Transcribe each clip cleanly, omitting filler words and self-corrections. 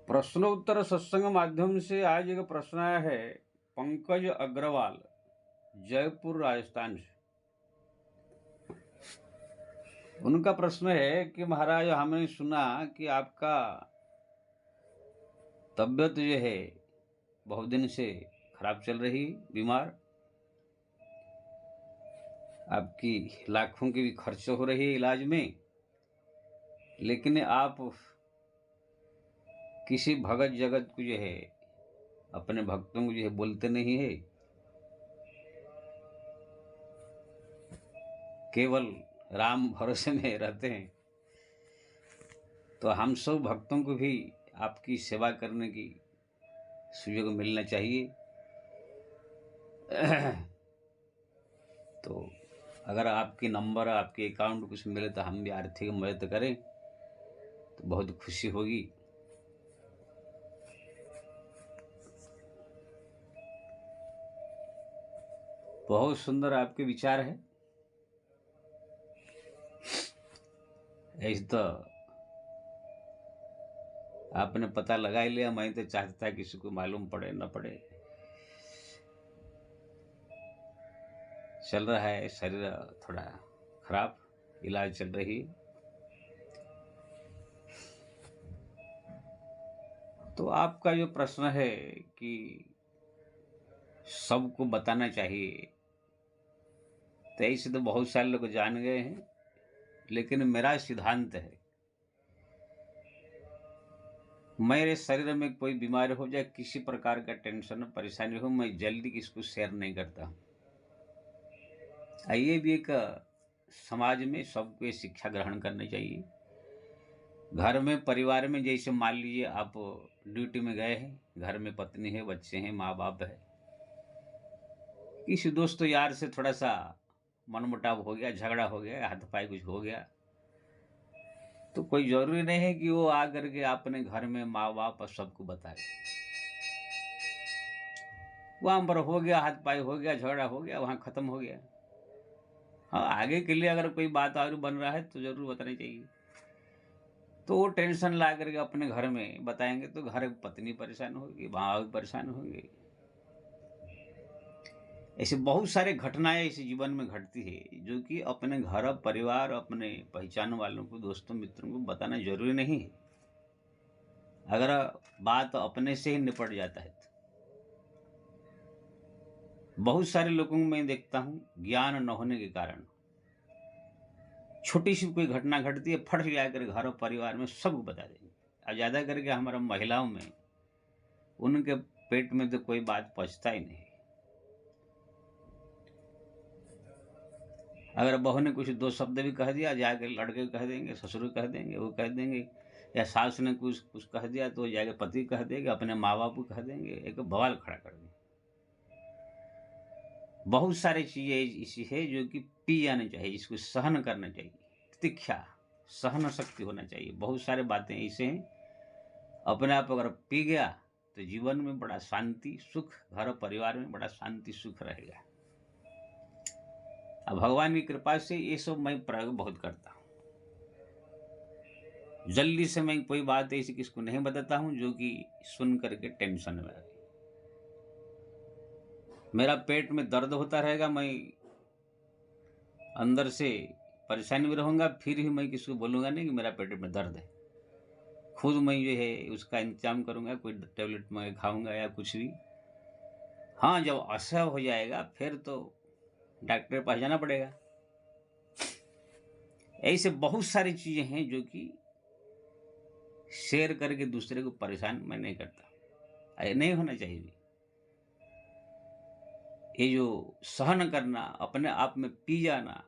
प्रश्नोत्तर सत्संग माध्यम से आज एक प्रश्न आया है पंकज अग्रवाल, जयपुर, राजस्थान से। उनका प्रश्न है कि महाराज, हमने सुना कि आपका तबीयत जो है बहुत दिन से खराब चल रही, बीमार, आपकी लाखों की भी खर्च हो रही है इलाज में, लेकिन आप किसी भगत जगत को जो है, अपने भक्तों को जो है बोलते नहीं है, केवल राम भरोसे में रहते हैं। तो हम सब भक्तों को भी आपकी सेवा करने की सुयोग मिलना चाहिए। तो अगर आपके नंबर, आपके अकाउंट कुछ मिले तो हम भी आर्थिक मदद करें तो बहुत खुशी होगी। बहुत सुंदर आपके विचार है। ऐसे तो आपने पता लगा ही लिया, मैं तो चाहता था किसी को मालूम पड़े न पड़े। चल रहा है शरीर थोड़ा खराब, इलाज चल रही। तो आपका जो प्रश्न है कि सबको बताना चाहिए, तो ऐसे तो बहुत सारे लोग जान गए हैं, लेकिन मेरा सिद्धांत है, मेरे शरीर में कोई बीमारी हो जाए, किसी प्रकार का टेंशन परेशानी हो, मैं जल्दी किसको शेयर नहीं करता। ये भी एक समाज में सबको ये शिक्षा ग्रहण करनी चाहिए। घर में, परिवार में, जैसे मान लीजिए आप ड्यूटी में गए हैं, घर में पत्नी है, बच्चे हैं, माँ बाप है, किसी दोस्त यार से थोड़ा सा मनमुटाव हो गया, झगड़ा हो गया, हाथापाई कुछ हो गया, तो कोई जरूरी नहीं है कि वो आ करके अपने घर में माँ बाप और सबको बताए। वहां पर हो गया, हाथ पाई हो गया, झगड़ा हो गया, वहां खत्म हो गया। हाँ, आगे के लिए अगर कोई बात और बन रहा है तो जरूर बतानी चाहिए। तो वो टेंशन ला करके अपने घर में बताएंगे तो घर की पत्नी परेशान होगी, माँ भी परेशान होंगे। ऐसे बहुत सारे घटनाएं इस जीवन में घटती है जो कि अपने घर परिवार, अपने पहचान वालों को, दोस्तों मित्रों को बताना जरूरी नहीं है। अगर बात अपने से ही निपट जाता है तो। बहुत सारे लोगों को मैं देखता हूं, ज्ञान न होने के कारण छोटी सी कोई घटना घटती है, फट से जाकर घर और परिवार में सबको बता देंगे। और ज्यादा करके हमारा महिलाओं में, उनके पेट में तो कोई बात पचता ही नहीं। अगर बहू ने कुछ दो शब्द भी कह दिया, जाकर लड़के को कह देंगे, ससुर को कह देंगे, वो कह देंगे, या सास ने कुछ कुछ कह दिया तो जाके पति कह देंगे, अपने माँ बाप को कह देंगे, एक बवाल खड़ा कर देंगे। बहुत सारी चीजें ऐसी है जो कि पी जानी चाहिए, जिसको सहन करना चाहिए, तितिक्षा, सहन शक्ति होना चाहिए। बहुत सारे बातें ऐसे हैं, अपने आप अगर पी गया तो जीवन में बड़ा शांति सुख, घर परिवार में बड़ा शांति सुख रहेगा। अब भगवान की कृपा से ये सब मैं प्रयोग बहुत करता हूँ। जल्दी से मैं कोई बात ऐसी किसको नहीं बताता हूँ जो कि सुन करके टेंशन में आ गई। मेरा पेट में दर्द होता रहेगा, मैं अंदर से परेशानी में रहूंगा, फिर ही मैं किसको बोलूंगा नहीं कि मेरा पेट में दर्द है। खुद मैं जो है उसका इंतजाम करूंगा, कोई टेबलेट मैं खाऊंगा या कुछ भी। हाँ, जब असह्य हो जाएगा फिर तो डॉक्टर के पास जाना पड़ेगा। ऐसे बहुत सारी चीजें हैं जो कि शेयर करके दूसरे को परेशान मैं नहीं करता। ये नहीं होना चाहिए। ये जो सहन करना, अपने आप में पी जाना,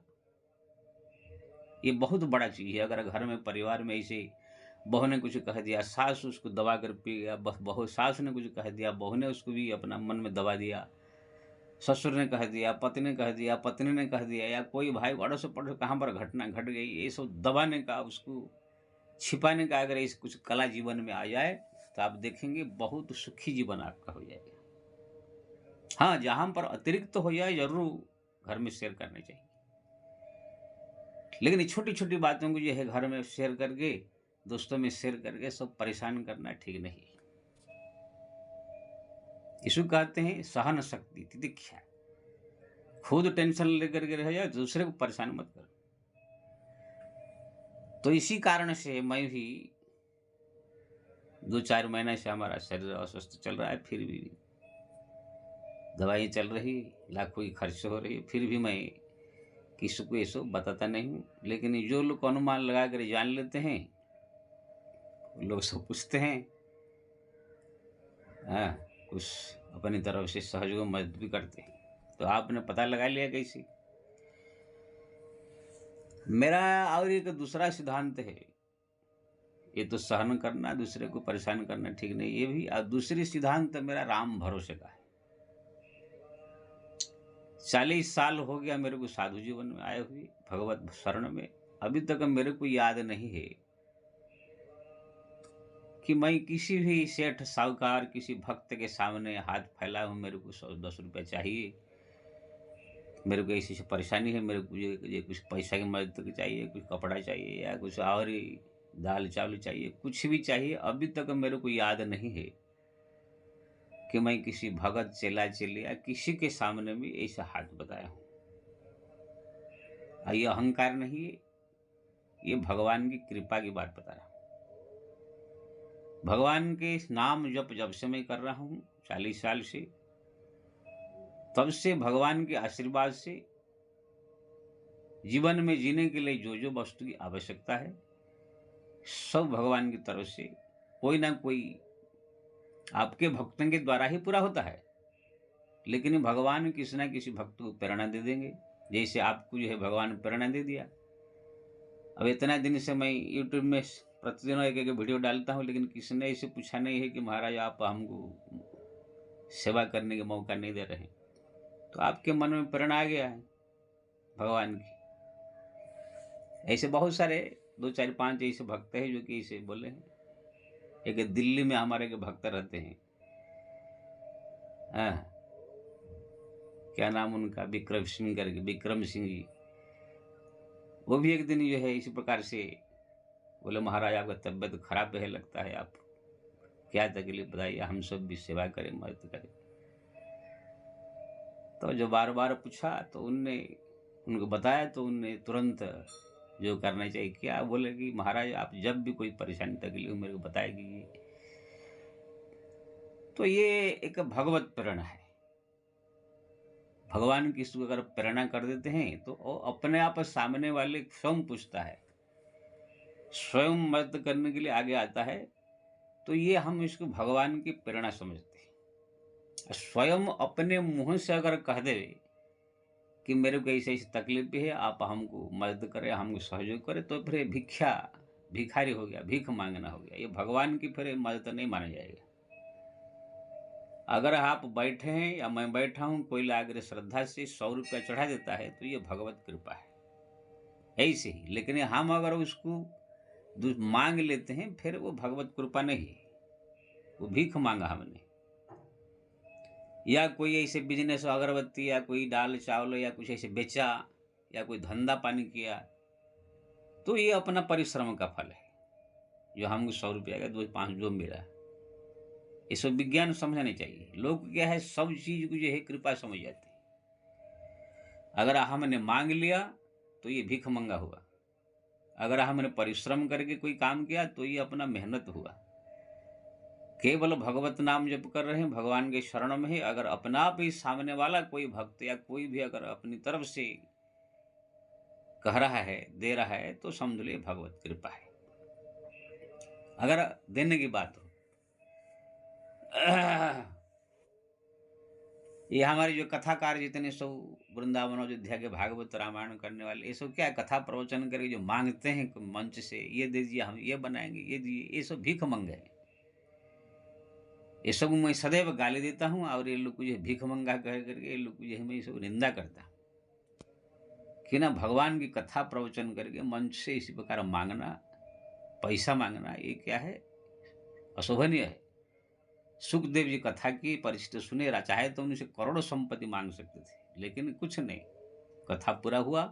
ये बहुत बड़ा चीज है। अगर घर में परिवार में ऐसे बहू ने कुछ कह दिया, सास उसको दबा कर पी गया, बहू सास ने कुछ कह दिया, बहू ने उसको भी अपना मन में दबा दिया, ससुर ने कह दिया, पति ने कह दिया, पत्नी ने कह दिया, या कोई भाई अड़ोस पड़ोस कहाँ पर घटना घट गई, ये सब दबाने का, उसको छिपाने का अगर इस कुछ कला जीवन में आ जाए तो आप देखेंगे बहुत सुखी जीवन आपका हो जाएगा। हाँ, जहां पर अतिरिक्त हो जाए जरूर घर में शेयर करना चाहिए, लेकिन छोटी छोटी बातों को जो है घर में शेयर करके दोस्तों में शेयर करके सब परेशान करना ठीक नहीं है। इसको कहते हैं सहन शक्ति, तितिक्षा। खुद टेंशन लेकर के रह जाए, दूसरे को परेशान मत करो। तो इसी कारण से मैं भी 2-4 महीने से हमारा शरीर अस्वस्थ चल रहा है, फिर भी दवाई चल रही, लाखों की खर्च हो रही, फिर भी मैं किसी को ये सब बताता नहीं हूँ। लेकिन जो लोग अनुमान लगा कर जान लेते हैं, लोग सब पूछते हैं, हाँ, कुछ अपनी तरफ से सहयोग मदद भी करते हैं। तो आपने पता लगा लिया कैसे? मेरा और एक दूसरा सिद्धांत है, ये तो सहन करना, दूसरे को परेशान करना ठीक नहीं, ये भी। और दूसरी सिद्धांत मेरा राम भरोसे का है। 40 साल हो गया मेरे को साधु जीवन में आए हुए, भगवत शरण में। अभी तक मेरे को याद नहीं है कि मैं किसी भी सेठ साहूकार, किसी भक्त के सामने हाथ फैला हूँ, मेरे को 100-10 रुपये चाहिए, मेरे को ऐसी परेशानी है, मेरे को ये कुछ पैसा की मदद चाहिए, कुछ कपड़ा चाहिए, या कुछ और ही दाल चावल चाहिए, कुछ भी चाहिए। अभी तक मेरे को याद नहीं है कि मैं किसी भगत, चेला चेली या किसी के सामने भी ऐसा हाथ बताया हूँ। ये अहंकार नहीं है, ये भगवान की कृपा की बात बता रहा हूँ। भगवान के नाम जब से मैं कर रहा हूँ 40 साल से, तब से भगवान के आशीर्वाद से जीवन में जीने के लिए जो जो वस्तु की आवश्यकता है, सब भगवान की तरफ से कोई ना कोई आपके भक्तों के द्वारा ही पूरा होता है। लेकिन भगवान किसी ना किसी भक्त को प्रेरणा दे देंगे, जैसे आपको जो है भगवान प्रेरणा दे दिया। अब इतना दिन से मैं यूट्यूब में प्रतिदिन एक एक वीडियो डालता हूँ, लेकिन किसी ने ऐसे पूछा नहीं है कि महाराज आप हमको सेवा करने का मौका नहीं दे रहे हैं। तो आपके मन में प्रेरणा आ गया है भगवान की। ऐसे बहुत सारे 2-4-5 ऐसे भक्त हैं जो कि इसे बोले हैं। एक दिल्ली में हमारे के भक्त रहते हैं, हाँ, क्या नाम उनका, विक्रम सिंह करके, विक्रम सिंह जी। वो भी एक दिन जो है इसी प्रकार से बोले, महाराज आपका तबीयत खराब है, लगता है, आप क्या तकलीफ बताइए, हम सब भी सेवा करें, मदद करें। तो जो बार बार पूछा तो उनको बताया, तो उनने तुरंत जो करना चाहिए क्या, बोले कि महाराज आप जब भी कोई परेशानी तकलीफ मेरे को बताएगी। तो ये एक भगवत प्रेरणा है। भगवान किसी को अगर प्रेरणा कर देते हैं तो वो अपने आप सामने वाले स्वयं पूछता है, स्वयं मदद करने के लिए आगे आता है। तो ये हम इसको भगवान की प्रेरणा समझते हैं। स्वयं अपने मुंह से अगर कह दे कि मेरे को ऐसी ऐसी तकलीफ है, आप हमको मदद करें, हमको सहयोग करें, तो फिर भिखारी हो गया, भीख मांगना हो गया। ये भगवान की फिर मदद नहीं माना जाएगा। अगर आप बैठे हैं या मैं बैठा हूं, कोई लाकर श्रद्धा से 100 रुपया चढ़ा देता है, तो ये भगवत कृपा है, ऐसे ही। लेकिन हम अगर उसको मांग लेते हैं, फिर वो भगवत कृपा नहीं है, वो भीख मांगा हमने। या कोई ऐसे बिजनेस, अगरबत्ती या कोई दाल चावल या कुछ ऐसे बेचा, या कोई धंधा पानी किया, तो ये अपना परिश्रम का फल है, जो हमको 100 रुपया का 2-5 जो मिला। ये सब विज्ञान समझना चाहिए। लोग क्या है, सब चीज को जो है कृपा समझ जाते हैं। अगर हमने मांग लिया तो ये भीख मंगा हुआ, अगर हमने परिश्रम करके कोई काम किया तो ये अपना मेहनत हुआ। केवल भगवत नाम जप कर रहे हैं, भगवान के शरण में है। अगर अपना भी सामने वाला कोई भक्त या कोई भी अगर अपनी तरफ से कह रहा है, दे रहा है, तो समझ लो भगवत कृपा है। अगर देने की बात हो, ये हमारे जो कथाकार जितने सब वृंदावन अयोध्या के भागवत रामायण करने वाले, ये सब क्या कथा प्रवचन करके जो मांगते हैं मंच से, ये दे दीजिए, हम ये बनाएंगे, ये दीजिए, ये सब भीख मंगे हैं। ये सब मैं सदैव गाली देता हूँ, और ये लोग जो भीख मंगा कह करके ये लोग जो है मैं सब निंदा करता हूँ कि ना, भगवान की कथा प्रवचन करके मंच से इसी प्रकार मांगना, पैसा मांगना, ये क्या है, अशोभनीय है। सुखदेव जी कथा की परिचित सुने, चाहे तो उनसे करोड़ों संपत्ति मांग सकते थे, लेकिन कुछ नहीं, कथा पूरा हुआ,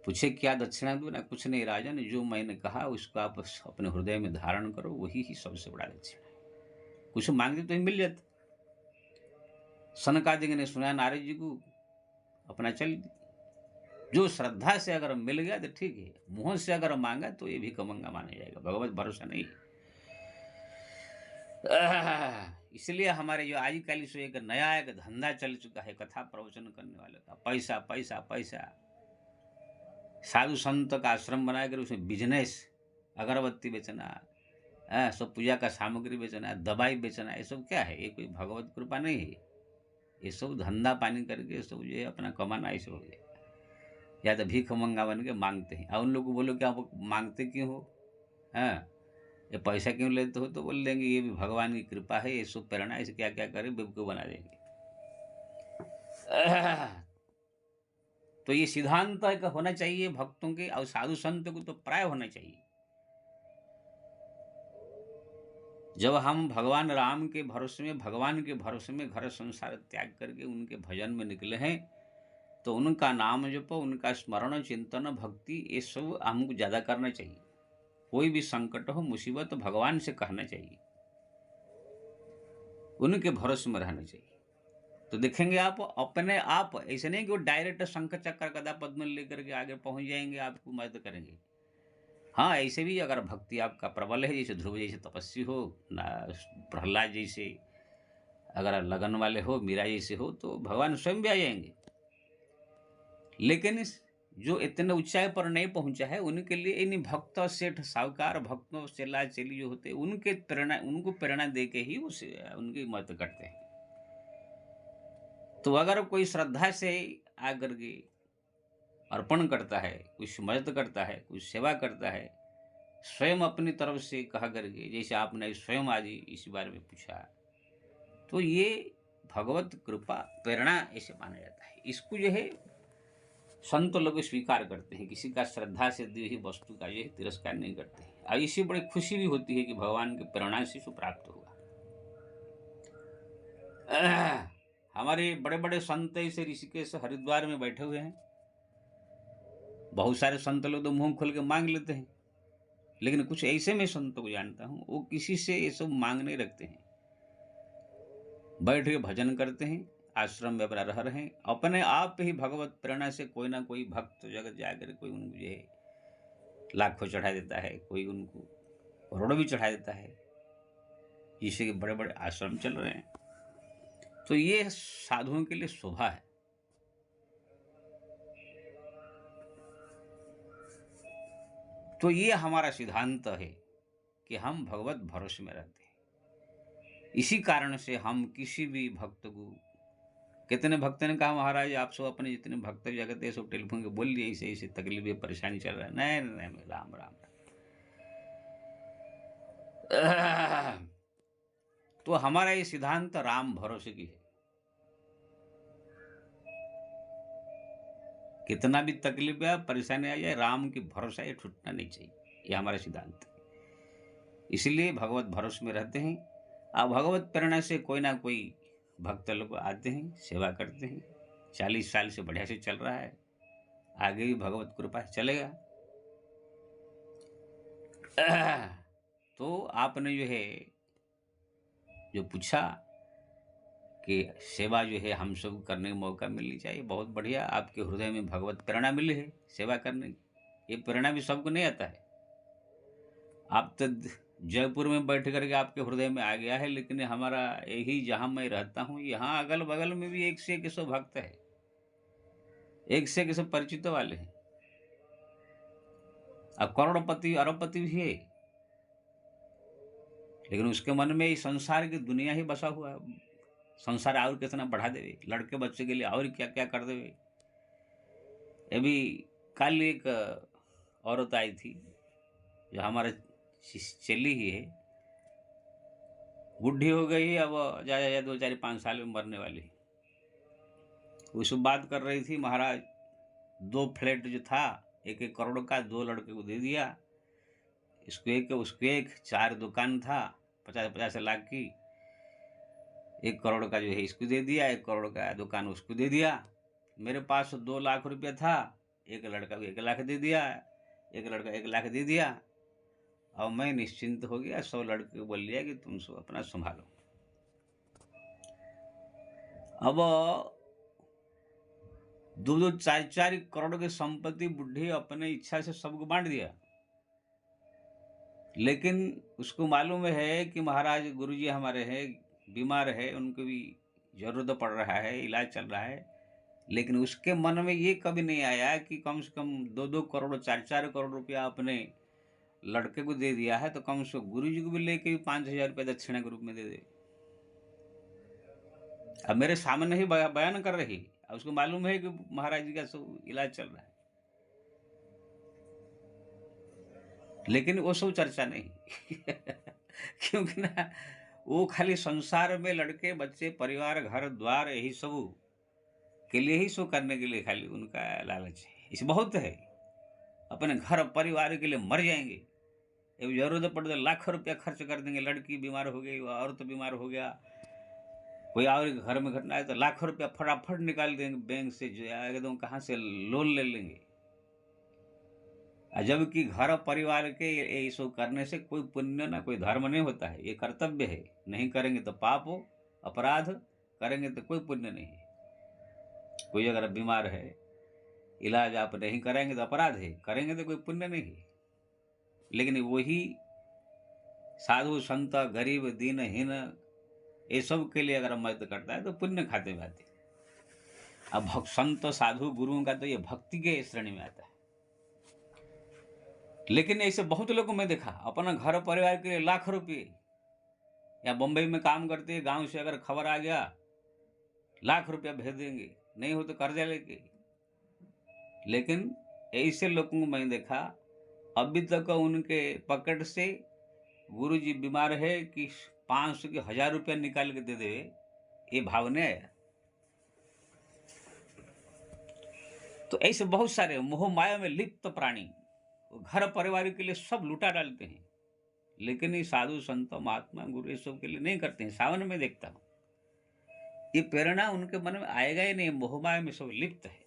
पूछे क्या दक्षिणा दूं? ना कुछ नहीं राजन, जो मैंने कहा उसको आप अपने हृदय में धारण करो, वही ही सबसे बड़ा दक्षिणा है। कुछ मांगते तो ही मिल जाता। सनकादिक ने सुना नारद जी को, अपना चल दी। जो श्रद्धा से अगर मिल गया तो ठीक है, मुंह से अगर मांगा तो ये भी कमंगा माना जाएगा, भगवत भरोसा नहीं। इसलिए हमारे जो आजकल से एक नया एक धंधा चल चुका है कथा प्रवचन करने वाले का, पैसा पैसा पैसा। साधु संत का आश्रम बनाकर उसमें बिजनेस, अगरबत्ती बेचना, सब पूजा का सामग्री बेचना, दवाई बेचना, ये सब क्या है? ये कोई भगवत कृपा नहीं है। ये सब धंधा पानी करके सब जो है अपना कमाना ऐसे हो गया। या तो भीख मंगा बन के मांगते हैं। और उन लोग को बोलो कि आप मांगते क्यों हो, हाँ ये पैसा क्यों लेते हो, तो बोल देंगे ये भी भगवान की कृपा है, ये सब प्रेरणा, इसे क्या क्या करें, बेवकूफ बना देंगे। तो ये सिद्धांत का होना चाहिए भक्तों के, और साधु संत को तो प्राय होना चाहिए। जब हम भगवान राम के भरोसे में, भगवान के भरोसे में घर संसार त्याग करके उनके भजन में निकले हैं, तो उनका नाम जप, उनका स्मरण, चिंतन, भक्ति, ये सब हमको ज़्यादा करना चाहिए। कोई भी संकट हो, मुसीबत, भगवान से कहना चाहिए, उनके भरोसे में रहना चाहिए। तो देखेंगे आप अपने आप, ऐसे नहीं कि वो डायरेक्ट शंख चक्र गदा पद्म लेकर के आगे पहुंच जाएंगे, आपको मदद करेंगे। हाँ, ऐसे भी अगर भक्ति आपका प्रबल है, जैसे ध्रुव जैसे तपस्वी हो, ना प्रहलाद जैसे अगर लगन वाले हो, मीरा जैसे हो, तो भगवान स्वयं भी आ जाएंगे। लेकिन जो इतने ऊंचाई पर नहीं पहुंचा है, उनके लिए इन भक्त सेठ साहूकार भक्तों चेला चेली जो होते हैं, उनके प्रेरणा, उनको प्रेरणा दे के ही उनकी मदद करते हैं। तो अगर कोई श्रद्धा से आकर के अर्पण करता है, कुछ मदद करता है, कुछ सेवा करता है, स्वयं अपनी तरफ से कहा करके, जैसे आपने स्वयं आज इस बारे में पूछा, तो ये भगवत कृपा प्रेरणा ऐसे माना जाता है। इसको जो है संत लोग स्वीकार करते हैं, किसी का श्रद्धा से दी हुई वस्तु का ये तिरस्कार नहीं करते हैं। और इसी बड़ी खुशी भी होती है कि भगवान की प्रेरणा से इसको प्राप्त होगा। हमारे बड़े बड़े संत ऐसे ऋषिकेश हरिद्वार में बैठे हुए हैं। बहुत सारे संत लोग तो मुंह खोल के मांग लेते हैं, लेकिन कुछ ऐसे में संतों को जानता हूं, वो किसी से ये सब मांग नहीं रखते हैं, बैठ के भजन करते हैं, आश्रम में अपना रह रहे हैं, अपने आप ही भगवत प्रेरणा से कोई ना कोई भक्त जगत जाकर कोई उनको जो है लाखों चढ़ा देता है, कोई उनको करोड़ों भी चढ़ा देता है, जिससे कि बड़े बड़े आश्रम चल रहे हैं। तो ये साधुओं के लिए शोभा है। तो ये हमारा सिद्धांत है कि हम भगवत भरोसे में रहते हैं। इसी कारण से हम किसी भी भक्त को, कितने भक्त ने कहा महाराज आप सब अपने जितने भक्त जगत है सब टेलीफोन के बोल दिए, ऐसे ऐसे तकलीफ परेशानी चल रहा है, नहीं नहीं राम राम। तो हमारा ये सिद्धांत राम भरोसे की है। कितना भी तकलीफ या परेशानी आ जाए, राम की भरोसा ये छूटना नहीं चाहिए, ये हमारा सिद्धांत है। इसलिए भगवत भरोसे में रहते हैं। अब भगवत प्रेरणा से कोई ना कोई भक्त लोग आते हैं, सेवा करते हैं। 40 साल से बढ़िया से चल रहा है, आगे भी भगवत कृपा से चलेगा। तो आपने जो है जो पूछा कि सेवा जो है हम सब करने का मौका मिलनी चाहिए, बहुत बढ़िया। आपके हृदय में भगवत प्रेरणा मिली है सेवा करने की। ये प्रेरणा भी सबको नहीं आता है। आप तो जयपुर में बैठ करके आपके हृदय में आ गया है, लेकिन हमारा यही जहाँ मैं रहता हूँ, यहाँ अगल बगल में भी एक से एक सौ भक्त है, एक से एक सौ परिचित वाले हैं, अब करोड़पति अरबपति भी है, लेकिन उसके मन में इस संसार की दुनिया ही बसा हुआ है। संसार और कितना बढ़ा देवे, लड़के बच्चे के लिए और क्या क्या कर देवे। अभी कल एक औरत आई थी जो हमारे चली ही है, बूढ़ी हो गई, अब जा 2-4-5 साल में मरने वाली। उससे बात कर रही थी, महाराज 2 फ्लैट जो था 1-1 करोड़ का 2 लड़के को दे दिया, इसको एक उसको एक, 4 दुकान था 50-50 लाख की, 1 करोड़ का जो है इसको दे दिया, 1 करोड़ का दुकान उसको दे दिया। मेरे पास 2 लाख रुपया था, एक लड़का को 1 लाख दे दिया, एक लड़का 1 लाख दे दिया, और मैं निश्चिंत हो गया। 100 लड़के को बोल दिया कि तुम सब अपना संभालो। अब 2-2 4-4 करोड़ की संपत्ति बुढ़ी अपने इच्छा से सबको बांट दिया, लेकिन उसको मालूम है कि महाराज गुरुजी हमारे हैं, बीमार है, उनको भी जरूरत पड़ रहा है, इलाज चल रहा है, लेकिन उसके मन में ये कभी नहीं आया कि कम से कम 2-2 करोड़ 4-4 करोड़ रुपया अपने लड़के को दे दिया है, तो कम से कम गुरुजी को भी लेके 5,000 रुपया दक्षिणा के रूप में दे दे। अब मेरे सामने ही बयान कर रही, अब उसको मालूम है कि महाराज जी का सब इलाज चल रहा है, लेकिन वो सब चर्चा नहीं क्योंकि ना वो खाली संसार में लड़के बच्चे परिवार घर द्वार यही सब के लिए ही सो करने के लिए खाली उनका लालच है। इस बहुत है, अपने घर परिवार के लिए मर जाएंगे, अब जरूरत पड़े तो लाखों रुपया खर्च कर देंगे। लड़की बीमार हो गई, औरत तो बीमार हो गया, कोई और घर में घटना है तो लाखों रुपया फटाफट निकाल देंगे बैंक से, जो है एकदम कहाँ से लोन ले लेंगे। जबकि घर परिवार के ये सब करने से कोई पुण्य ना कोई धर्म नहीं होता है, ये कर्तव्य है। नहीं करेंगे तो पाप हो, अपराध, करेंगे तो कोई पुण्य नहीं है। कोई अगर बीमार है, इलाज आप नहीं कराएंगे तो अपराध है, करेंगे तो कोई पुण्य नहीं है। लेकिन वही साधु संत गरीब दीनहीन ये सब के लिए अगर मदद करता है तो पुण्य खाते जाते। अब संत साधु गुरुओं का तो ये भक्ति के श्रेणी में आता है। लेकिन ऐसे बहुत लोगों को मैं देखा, अपना घर परिवार के लिए लाखों रुपये, या बम्बई में काम करते हैं, गांव से अगर खबर आ गया लाख रुपया भेज देंगे, नहीं हो तो कर्जा लेके। लेकिन ऐसे लोगों को मैं देखा अभी तक उनके पकड़ से गुरुजी बीमार है कि 500 की 1000 रुपया निकाल के दे दे, ये भाव नहीं आया। तो ऐसे बहुत सारे मोह माया में लिप्त प्राणी घर परिवार के लिए सब लुटा डालते हैं, लेकिन ये साधु संत महात्मा गुरु ये सब के लिए नहीं करते हैं। सावन में देखता हूँ ये प्रेरणा उनके मन में आएगा ही नहीं, मोह माया में सब लिप्त है।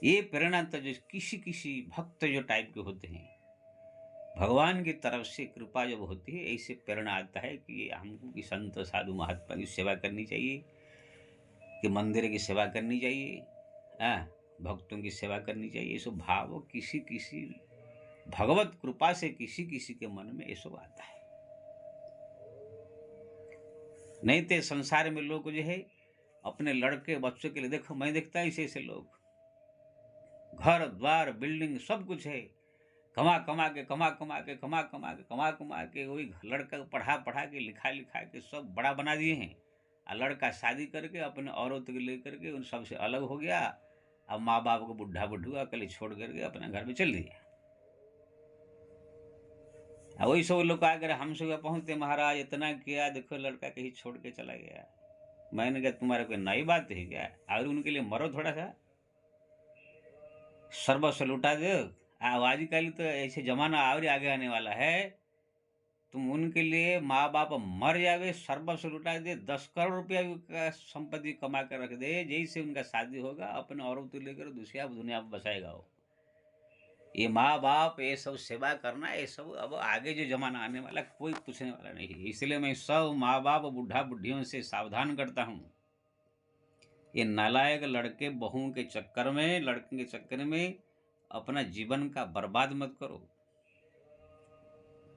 ये प्रेरणा तो जो किसी किसी भक्त जो टाइप के होते हैं, भगवान की तरफ से कृपा जब होती है, ऐसे प्रेरणा आता है कि हमको कि संत साधु महात्मा की सेवा करनी चाहिए, कि मंदिर की सेवा करनी चाहिए, भक्तों की सेवा करनी चाहिए। ये सब भाव किसी किसी भगवत कृपा से किसी किसी के मन में ये सब आता है। नहीं तो संसार में लोग जो है अपने लड़के बच्चों के लिए, देखो मैं देखता ऐसे ऐसे लोग घर द्वार बिल्डिंग सब कुछ है, कमा कमा के वही लड़का को पढ़ा के लिखा के सब बड़ा बना दिए हैं। और लड़का शादी करके अपने औरत को लेकर के उन सबसे अलग हो गया, अब माँ बाप को बुढ़ा बुढ़ुआ अकेले छोड़ करके अपने घर में चल दिया। वही सब लोग अगर हम सब पहुँचते, महाराज इतना किया, देखो लड़का कहीं छोड़ के चला गया। मैंने कहा तुम्हारा कोई नई बात है क्या? और उनके लिए मरो थोड़ा सा, सर्वस्व लुटा दो। आजकल तो ऐसे जमाना और आगे आने वाला है, तुम उनके लिए माँ बाप मर जावे, सर्वस्व लुटा दे, 10 करोड़ रुपया का संपत्ति कमा कर रख दे, जैसे उनका शादी होगा अपने औरत को लेकर दूसरी दुनिया में बसाएगा वो। ये माँ बाप ये सब सेवा करना, ये सब अब आगे जो जमाना आने वाला कोई पूछने वाला नहीं है। इसलिए मैं सब माँ बाप बुढ़ा बुढ़ियों से सावधान करता हूँ, ये नालायक लड़के बहुओं के चक्कर में, लड़के के चक्कर में अपना जीवन का बर्बाद मत करो।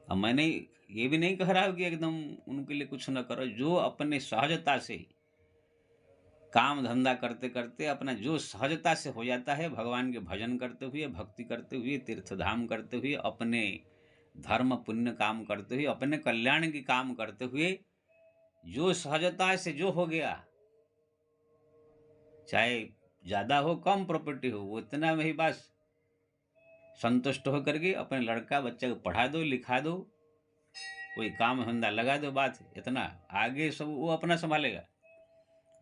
अब मैंने ये भी नहीं कह रहा हूँ कि एकदम उनके लिए कुछ न करो। जो अपने सहजता से काम धंधा करते करते अपना जो सहजता से हो जाता है, भगवान के भजन करते हुए, भक्ति करते हुए, तीर्थधाम करते हुए, अपने धर्म पुण्य काम करते हुए, अपने कल्याण की काम करते हुए, जो सहजता से जो हो गया, चाहे ज़्यादा हो कम प्रॉपर्टी हो, वो इतना में ही बस संतुष्ट होकर के अपने लड़का बच्चा को पढ़ा दो, लिखा दो, कोई काम धंधा लगा दो, बात इतना। आगे सब वो अपना संभालेगा।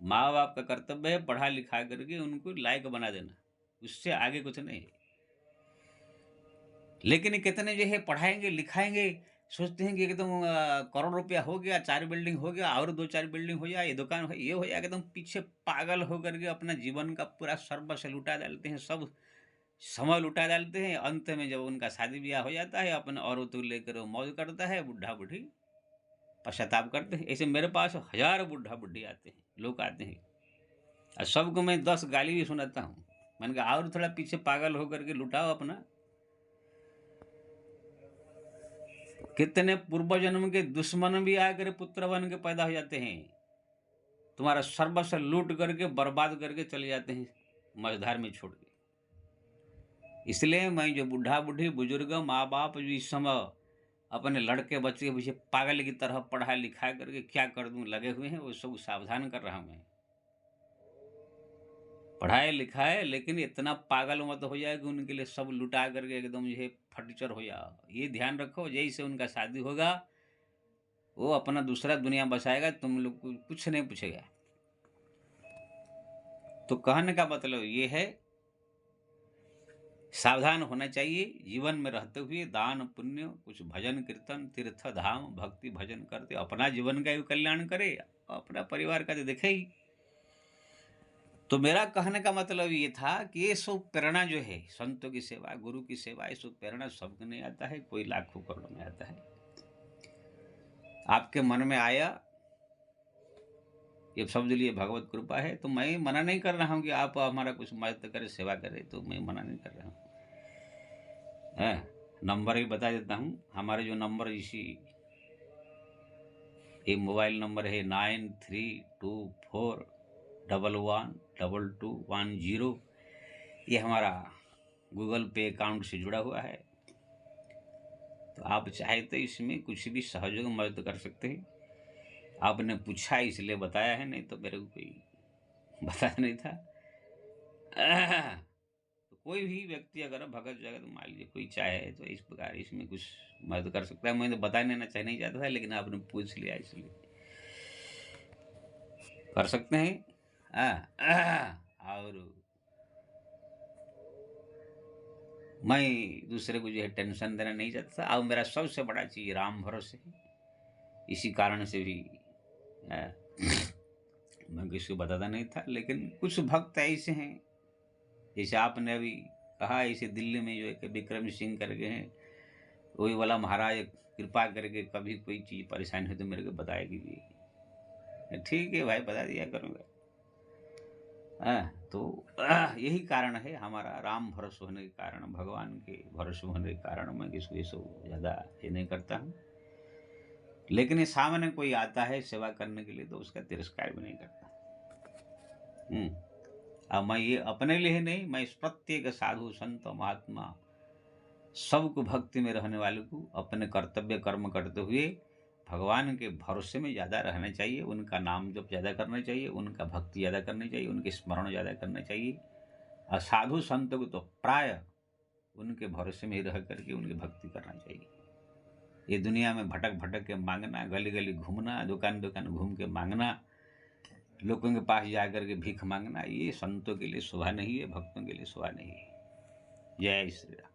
माँ बाप का कर्तव्य है पढ़ा लिखा करके उनको लायक बना देना, उससे आगे कुछ नहीं है। लेकिन कितने जो है पढ़ाएंगे लिखाएंगे, सोचते हैं कि एकदम करोड़ रुपया हो गया, 4 बिल्डिंग हो गया और 2-4 बिल्डिंग हो जाए, ये दुकान हो ये हो जाए, एकदम पीछे पागल होकर के अपना जीवन का पूरा सर्वस्व लुटा डालते हैं, सब समय लुटा डालते हैं। अंत में जब उनका शादी-ब्याह हो जाता है, अपने औरतों को लेकर वो मौज करता है, बुड्ढा-बुड्ढी पश्चाताप करते हैं। ऐसे मेरे पास हज़ारों बुड्ढा-बुड्ढी आते हैं, लोग आते हैं और सबको मैं 10 गाली भी सुनाता हूँ। मैंने कहा और थोड़ा पीछे पागल होकर के लुटाओ अपना। कितने पूर्व जन्म के दुश्मन भी आकर पुत्र बन के पैदा हो जाते हैं, तुम्हारा सर्वस्व लूट करके बर्बाद करके चले जाते हैं मझधार में छोड़ के। इसलिए मैं जो बुढ़ा-बुढ़ी, बुजुर्ग, माँ-बाप जो इस समय अपने लड़के बच्चे के पीछे पागल की तरह पढ़ा-लिखा करके क्या कर दूँ लगे हुए हैं, वो सब सावधान कर रहा हूँ मैं। पढ़ाए-लिखाए लेकिन इतना पागल मत हो जाए कि उनके लिए सब लुटा करके एकदम जो है फटीचर हो जाओ। ये ध्यान रखो जैसे उनका शादी होगा, वो अपना दूसरा दुनिया बसाएगा, तुम लोग को कुछ नहीं पूछेगा। तो कहने का मतलब ये है, सावधान होना चाहिए जीवन में रहते हुए, दान पुण्य कुछ भजन कीर्तन तीर्थ धाम भक्ति भजन करते अपना जीवन का भी कल्याण करे, अपना परिवार का तो देखे ही। तो मेरा कहने का मतलब ये था कि ये सब प्रेरणा जो है, संतों की सेवा, गुरु की सेवा, ये सब प्रेरणा सबको नहीं आता है, कोई लाखों करोड़ों में आता है। आपके मन में आया, ये शब्द लिए भगवत कृपा है, तो मैं मना नहीं कर रहा हूँ कि आप हमारा कुछ मदद करें, सेवा करें, तो मैं मना नहीं कर रहा हूँ। नंबर भी बता देता हूँ, हमारे जो नंबर इसी ये मोबाइल नंबर है 9324112210, ये हमारा गूगल पे अकाउंट से जुड़ा हुआ है। तो आप चाहे तो इसमें कुछ भी सहयोग मदद कर सकते हैं। आपने पूछा इसलिए बताया है, नहीं तो मेरे को कोई बताया नहीं था। तो कोई भी व्यक्ति अगर भगत जगत मान लीजिए कोई चाहे तो इस प्रकार इसमें कुछ मदद कर सकता है। मैं तो बताने ना चाह नहीं चाहता था, लेकिन आपने पूछ लिया इसलिए कर सकते हैं। और मैं दूसरे को जो है टेंशन देना नहीं चाहता था। और मेरा सबसे बड़ा चीज़ राम भरोसे है, इसी कारण से भी मैं किसी को बताता नहीं था। लेकिन कुछ भक्त ऐसे हैं, जैसे आपने अभी कहा, ऐसे दिल्ली में जो है विक्रम सिंह करके हैं, वही वाला महाराज कृपा करके कभी कोई चीज़ परेशानी हो तो मेरे को बताया कीजिए। ठीक है भाई, बता दिया करूँगा। तो यही कारण है हमारा राम भरोसे होने के कारण, भगवान के भरोसे होने के कारण मैं किसी ये सब ज़्यादा ये नहीं करता हूँ। लेकिन ये सामने कोई आता है सेवा करने के लिए तो उसका तिरस्कार भी नहीं करता। अब मैं ये अपने लिए नहीं, मैं इस प्रत्येक साधु संत महात्मा सबको भक्ति में रहने वाले को अपने कर्तव्य कर्म करते हुए भगवान के भरोसे में ज़्यादा रहना चाहिए, उनका नाम जप ज़्यादा करना चाहिए, उनका भक्ति ज़्यादा करनी चाहिए, उनके स्मरण ज़्यादा करना चाहिए। और साधु संत को तो प्राय उनके भरोसे में ही रह करके उनकी भक्ति करना चाहिए। ये दुनिया में भटक भटक के मांगना, गली गली घूमना, दुकान दुकान घूम के मांगना, लोगों के पास जाकर के भीख मांगना, ये संतों के लिए शोभा नहीं है, भक्तों के लिए शोभा नहीं है। जय श्री राम।